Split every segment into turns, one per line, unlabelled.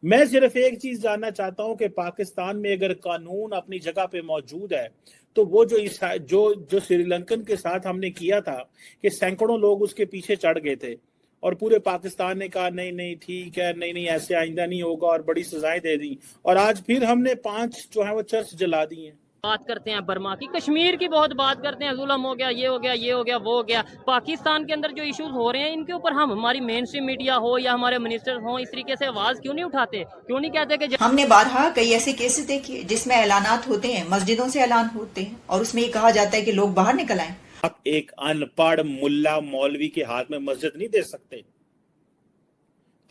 میں صرف ایک چیز جاننا چاہتا ہوں کہ پاکستان میں اگر قانون اپنی جگہ پہ موجود ہے تو وہ جو سری لنکن کے ساتھ ہم نے کیا تھا کہ سینکڑوں لوگ اس کے پیچھے چڑھ گئے تھے اور پورے پاکستان نے کہا نہیں نہیں ٹھیک ہے، نہیں نہیں ایسے آئندہ نہیں ہوگا، اور بڑی سزائیں دے دی، اور آج پھر ہم نے 5 جو ہیں وہ چرچ جلا دی ہیں۔
بات کرتے ہیں برما کی، کشمیر کی بہت بات کرتے ہیں، ظلم ہو گیا، یہ ہو گیا، یہ ہو گیا، وہ ہو گیا۔ پاکستان کے اندر جو ایشوز ہو رہے ہیں ان کے اوپر ہماری مین اسٹریم میڈیا ہو یا ہمارے منسٹر ہوں اس طریقے سے آواز کیوں نہیں اٹھاتے؟ کیوں نہیں کہتے کہ
ہم نے بارہا کئی ایسے کیسز دیکھے جس میں اعلانات ہوتے ہیں، مسجدوں سے اعلان ہوتے ہیں اور اس میں یہ کہا جاتا ہے کہ لوگ باہر نکل آئیں۔
آپ ایک ان پڑھ ملا مولوی کے ہاتھ میں مسجد نہیں دے سکتے۔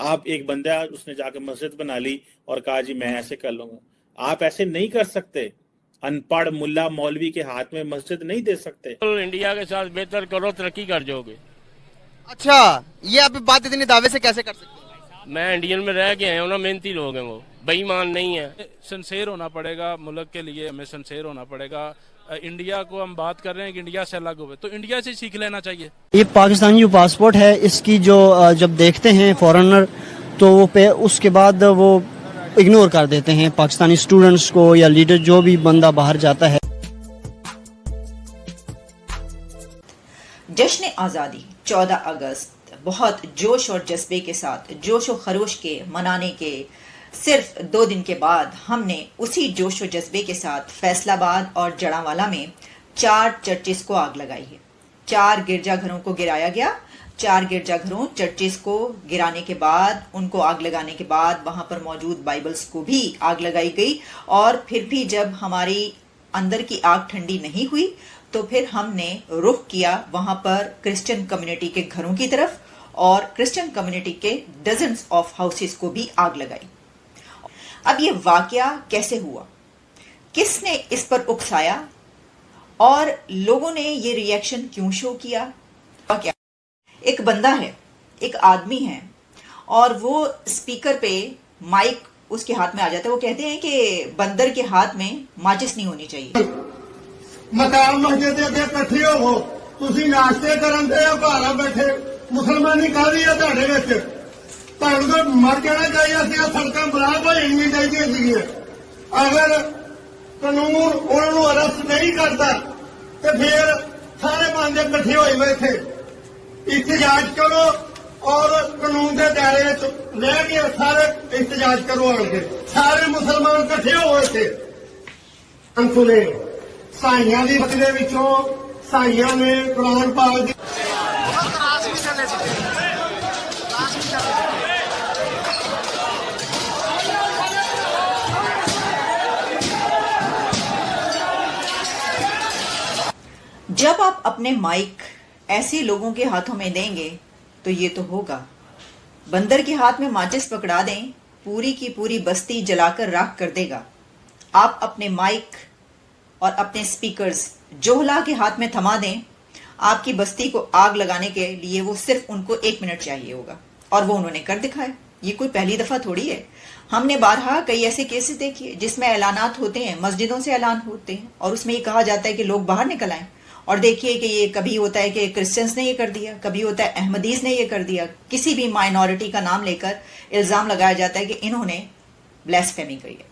آپ ایک بندہ اس نے جا کے مسجد بنا لی اور کہا جی میں ایسے کر لوں گا، آپ ایسے نہیں کر سکتے۔ ان پڑھ ملا مولوی کے ہاتھ میں مسجد نہیں دے سکتے۔
انڈیا کے ساتھ بہتر کرو، ترقی کر جاؤ گے۔
اچھا، یہ آپ بات اتنی دعوے سے کیسے کر سکتے ہیں؟
میں انڈین میں رہ کے آیا ہوں نا، محنتی لوگ ہیں، وہ بے ایمان نہیں ہیں۔
سنسیئر ہونا پڑے گا، ملک کے لیے ہمیں سنسیئر ہونا پڑے گا۔ انڈیا کو ہم بات کر رہے ہیں کہ انڈیا سے الگ ہوئے، تو انڈیا سے سیکھ لینا چاہیے۔
یہ پاکستانی جو پاسپورٹ ہے اس کی جو جب دیکھتے ہیں فارنر تو وہ اس کے بعد وہ اگنور کر دیتے ہیں پاکستانی سٹوڈنٹس کو یا لیڈر جو بھی بندہ باہر جاتا ہے۔
جشن آزادی 14 اگست بہت جوش اور جذبے کے ساتھ، جوش و خروش کے منانے کے صرف 2 دن کے بعد ہم نے اسی جوش و جذبے کے ساتھ فیصل آباد اور جڑاوالا میں 4 چرچز کو آگ لگائی ہے۔ 4 گرجا گھروں کو گرایا گیا۔ 4 گرجا گھروں چرچز کو گرانے کے بعد، ان کو آگ لگانے کے بعد وہاں پر موجود بائبلز کو بھی آگ لگائی گئی، اور پھر بھی جب ہماری اندر کی آگ ٹھنڈی نہیں ہوئی تو پھر ہم نے رخ کیا وہاں پر کرسچن کمیونٹی کے گھروں کی طرف، اور کرسچن کمیونٹی کے ڈزنز آف ہاؤسز کو بھی آگ لگائی۔ اب یہ واقعہ کیسے ہوا، کس نے اس پر اکسایا، اور لوگوں نے یہ ری ایکشن کیوں شو کیا؟ ایک بندہ ہے، ایک آدمی ہے، اور وہ اسپیکر پہ مائک اس کے ہاتھ میں آ جاتا ہے۔ وہ کہتے ہیں کہ بندر کے ہاتھ میں ماچس نہیں ہونی چاہیے۔
مقام مسجد اگے کٹھے ہو، تسی ناشتے کرن دے گھر بیٹھے، مسلمانی کاری ہے تہاڈے وچ، تہاڈوں تو مر جانا چاہیے سی، سڑکاں بلاک ہو جانیاں چاہیے سی۔ اگر قانون انہاں نوں ارسٹ نہیں کرتا تو پھر سارے بندے کٹھے ہوئے ہوئے تھے، احتجاج کرو اور قانون کے دائرے لے کے سارے احتجاج کرو، آن کے سارے مسلمان کٹھے ہوئے تھے۔ انسولے سائیاں دی بکرے وچوں سائیاں نے قرآن پاک دی
جب آپ اپنے مائک ایسے لوگوں کے ہاتھوں میں دیں گے تو یہ تو ہوگا۔ بندر کے ہاتھ میں ماچس پکڑا دیں، پوری کی پوری بستی جلا کر راکھ کر دے گا۔ آپ اپنے مائک اور اپنے سپیکرز جوہلا کے ہاتھ میں تھما دیں، آپ کی بستی کو آگ لگانے کے لیے وہ صرف ان کو 1 منٹ چاہیے ہوگا، اور وہ انہوں نے کر دکھایا۔ یہ کوئی پہلی دفعہ تھوڑی ہے۔ ہم نے بارہا کئی ایسے کیسز دیکھے جس میں اعلانات ہوتے ہیں، مسجدوں سے اعلان ہوتے ہیں، اور اس میں یہ کہا جاتا ہے کہ لوگ باہر نکل آئیں۔ اور دیکھیے کہ یہ کبھی ہوتا ہے کہ کرسچنس نے یہ کر دیا، کبھی ہوتا ہے احمدیز نے یہ کر دیا، کسی بھی مائنورٹی کا نام لے کر الزام لگایا جاتا ہے کہ انہوں نے بلیسفیمی کی ہے۔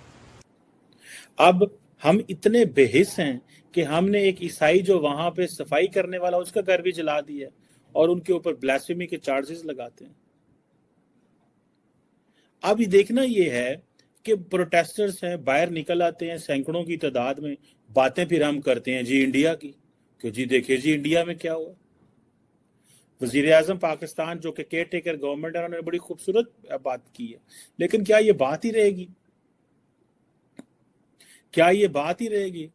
اب ہم اتنے بے حس ہیں کہ ہم نے ایک عیسائی جو وہاں پہ صفائی کرنے والا اس کا گھر بھی جلا دیا اور ان کے اوپر بلیسفیمی کے چارجز لگاتے ہیں۔ اب یہ دیکھنا یہ ہے کہ پروٹیسٹرز ہیں، باہر نکل آتے ہیں سینکڑوں کی تعداد میں، باتیں پھر ہم کرتے ہیں جی انڈیا کی، کہ جی دیکھیں جی انڈیا میں کیا ہوا۔ وزیر اعظم پاکستان جو کہ کیئر ٹیکر گورنمنٹ ہے، انہوں نے بڑی خوبصورت بات کی ہے، لیکن کیا یہ بات ہی رہے گی؟ کیا یہ بات ہی رہے گی؟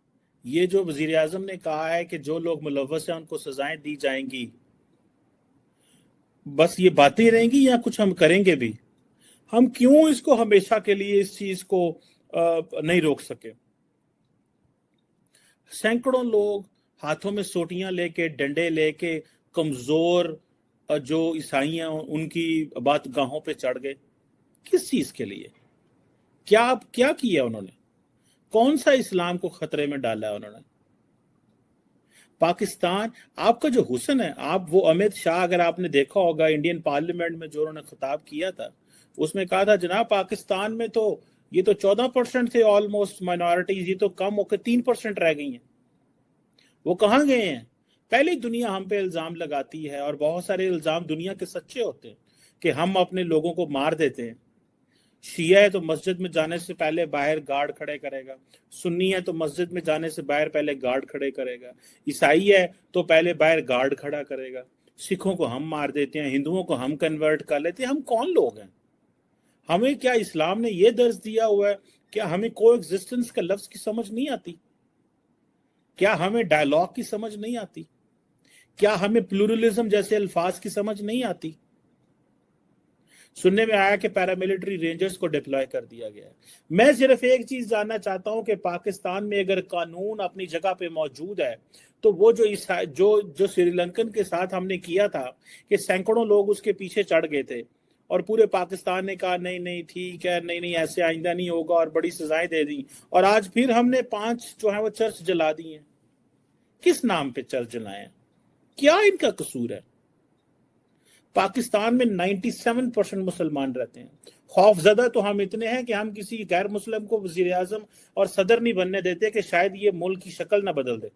یہ جو وزیر اعظم نے کہا ہے کہ جو لوگ ملوث ہیں ان کو سزائیں دی جائیں گی، بس یہ باتیں رہیں گی یا کچھ ہم کریں گے بھی؟ ہم کیوں اس کو ہمیشہ کے لیے اس چیز کو نہیں روک سکے؟ سینکڑوں لوگ ہاتھوں میں سوٹیاں لے کے، ڈنڈے لے کے، کمزور جو عیسائی ہیں ان کی بات گاہوں پہ چڑھ گئے، کس چیز کے لیے؟ کیا کیا انہوں نے؟ کون سا اسلام کو خطرے میں ڈالا ہے انہوں نے؟ پاکستان، آپ کا جو حسن ہے، آپ وہ امت شاہ اگر آپ نے دیکھا ہوگا انڈین پارلیمنٹ میں جو انہوں نے خطاب کیا تھا، उसमें कहा था जनाब पाकिस्तान में तो ये तो 14% थे ऑलमोस्ट माइनॉरिटीज, ये तो कम होकर 3% रह गई हैं। वो कहाँ गए हैं? पहले ही दुनिया हम पे इल्जाम लगाती है, और बहुत सारे इल्जाम दुनिया के सच्चे होते हैं कि हम अपने लोगों को मार देते हैं। शिया है तो मस्जिद में जाने से पहले बाहर गार्ड खड़े करेगा, सुन्नी है तो मस्जिद में जाने से बाहर पहले गार्ड खड़े करेगा, ईसाई है तो पहले बाहर गार्ड खड़ा करेगा, सिखों को हम मार देते हैं, हिंदुओं को हम कन्वर्ट कर लेते हैं। हम कौन लोग हैं? हमें क्या इस्लाम ने ये दर्ज दिया हुआ है? क्या हमें को एग्जिस्टेंस का लफ्ज की समझ नहीं आती? क्या हमें डायलॉग की समझ नहीं आती? क्या हमें प्लूरलिज्म जैसे अल्फाज की समझ नहीं आती? सुनने में आया कि पैरामिलिट्री रेंजर्स को डिप्लॉय कर दिया गया है। मैं सिर्फ एक चीज जानना चाहता हूं कि पाकिस्तान में अगर कानून अपनी जगह पे मौजूद है तो वो जो श्रीलंकन के साथ हमने किया था कि सैकड़ों लोग उसके पीछे चढ़ गए थे और पूरे पाकिस्तान ने कहा नहीं नहीं ठीक है, नहीं नहीं ऐसे आइंदा नहीं होगा, और बड़ी सजाएं दे दी, और आज फिर हमने 5 जो है वो चर्च जला दी हैं। किस नाम पे चर्च जलाए हैं? क्या इनका कसूर है? पाकिस्तान में 97% मुसलमान रहते हैं। खौफजदा तो हम इतने हैं कि हम किसी गैर मुस्लिम को वजीर आजम और सदर नहीं बनने देते कि शायद ये मुल्क की शक्ल ना बदल दे।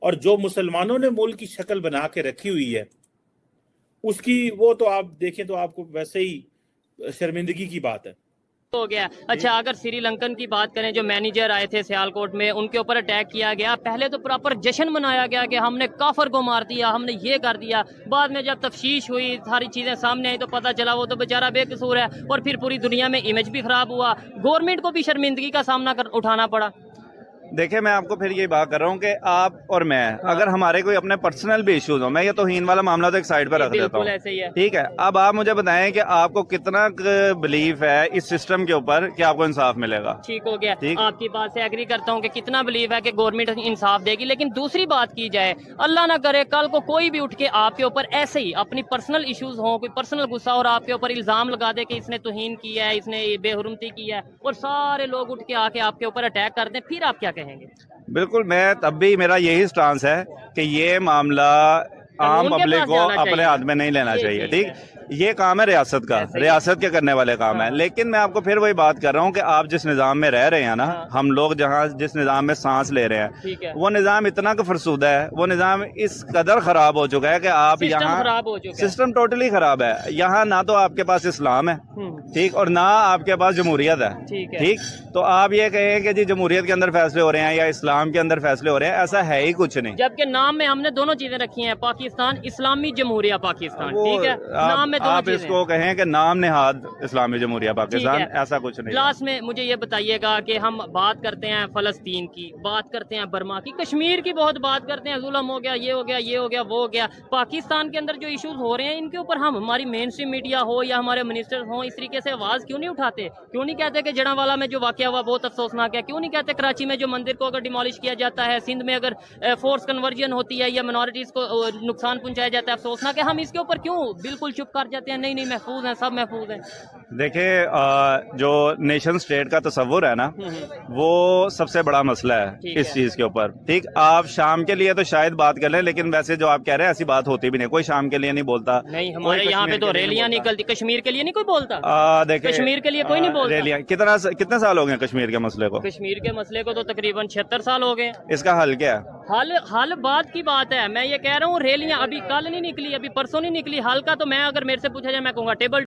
और जो मुसलमानों ने मुल्क की शक्ल बना के रखी हुई है उसकी वो तो आप देखें तो आपको वैसे ही शर्मिंदगी की बात है।
हो गया। अच्छा, अगर श्रीलंकन की बात करें, जो मैनेजर आए थे सियालकोट में, उनके ऊपर अटैक किया गया। पहले तो प्रॉपर जश्न मनाया गया कि हमने काफर को मार दिया, हमने ये कर दिया। बाद में जब तफ्तीश हुई, सारी चीजें सामने आई तो पता चला वो तो बेचारा बेकसूर है, और फिर पूरी दुनिया में इमेज भी खराब हुआ, गवर्नमेंट को भी शर्मिंदगी का सामना उठाना पड़ा।
देखिए, मैं आपको फिर ये बात कर रहा हूँ कि आप और मैं अगर हमारे कोई अपने पर्सनल भी इश्यूज हो, मैं ये तौहीन वाला मामला तो एक साइड पर रख देता हूँ,
ऐसे ही है।
ठीक है। अब आप मुझे बताएं कि आपको कितना बिलीफ है इस सिस्टम के ऊपर कि आपको इंसाफ मिलेगा?
ठीक हो गया, आपकी बात से एग्री करता हूँ कि कितना बिलीव है कि गवर्नमेंट इंसाफ देगी। लेकिन दूसरी बात की जाए, अल्लाह ना करे कल को कोई भी उठ के आपके ऊपर ऐसे ही अपनी पर्सनल इश्यूज हो, कोई पर्सनल गुस्सा और आपके ऊपर इल्जाम लगा दे कि इसने तौहीन की है, इसने बेहुरमती की है, और सारे लोग उठ के आके आपके ऊपर अटैक कर दें, फिर आप क्या कहेंगे?
बिल्कुल, मैं तब भी मेरा यही स्टांस है कि ये मामला आम पब्लिक को अपने हाथ में नहीं लेना चाहिए, ठीक। ये काम है रियासत का, रियासत के करने वाले काम है। लेकिन मैं आपको फिर वही बात कर रहा हूँ कि आप जिस निज़ाम में रह रहे हैं ना, हम लोग जहाँ जिस निज़ाम में सांस ले रहे हैं, वो निज़ाम इतना का फरसूदा है, वो निज़ाम इस कदर खराब हो चुका है कि आप यहाँ सिस्टम टोटली खराब है। यहाँ ना तो आपके पास इस्लाम है, ठीक, और ना आपके पास जमहूरियत है, ठीक। तो आप ये कहें कि जी जमहूरियत के अंदर फैसले हो रहे हैं या इस्लाम के अंदर फैसले हो रहे हैं, ऐसा है ही कुछ नहीं।
जबकि नाम में हमने दोनों चीजें रखी हैं, पाकिस्तान इस्लामी जमहूरिया पाकिस्तान, ठीक है। नाम में
आप इसको कहें कि नाम नेहाद इस्लामी जमहूरिया पाकिस्तान, ऐसा कुछ नहीं।
लास्ट में मुझे ये बताइएगा कि हम बात करते हैं फलस्तीन की, बात करते हैं बर्मा की, कश्मीर की बहुत बात करते हैं, जुल्म हो गया, ये हो गया, ये हो गया, वो हो गया। पाकिस्तान के अंदर जो इश्यूज हो रहे हैं इनके ऊपर हम, हमारी मेन स्ट्रीम मीडिया हो या हमारे मिनिस्टर हो, इस तरीके से आवाज क्यों नहीं उठाते? क्यों नहीं कहते कि जड़ावाला में जो वाकया हुआ बहुत अफसोसनाक है? क्यों नहीं कहते कराची में जो मंदिर को अगर डिमोलिश किया जाता है, सिंध में अगर फोर्स कन्वर्जन होती है या माइनॉरिटीज को नुकसान पहुंचाया जाता है, अफसोसनाक है? हम इसके ऊपर क्यों बिल्कुल चुप कर जाते हैं? नहीं नहीं, महफूज है, सब महफूज है।
देखिए, जो नेशन स्टेट का तस्वुर है ना, वो सबसे बड़ा मसला है इस चीज के ऊपर, ठीक। आप शाम के लिए तो शायद बात कर लें, लेकिन वैसे जो आप कह रहे हैं ऐसी बात होती भी नहीं, कोई शाम के लिए नहीं बोलता।
नहीं, हमारे यहाँ पे तो रैलियां निकलती, कश्मीर के लिए नहीं कोई बोलता।
देखिए,
कश्मीर के लिए कोई नहीं बोलता।
रैलियां कितने साल हो गए कश्मीर के मसले को?
कश्मीर के मसले को तो तकरीबन 76 साल हो गए।
इसका हल क्या है?
हल बात की बात है। मैं ये कह रहा हूँ, रैलियां अभी कल नहीं निकली, अभी परसों नहीं निकली। हल का तो मैं, अगर मेरे से पूछा जाए, मैं कहूँगा टेबल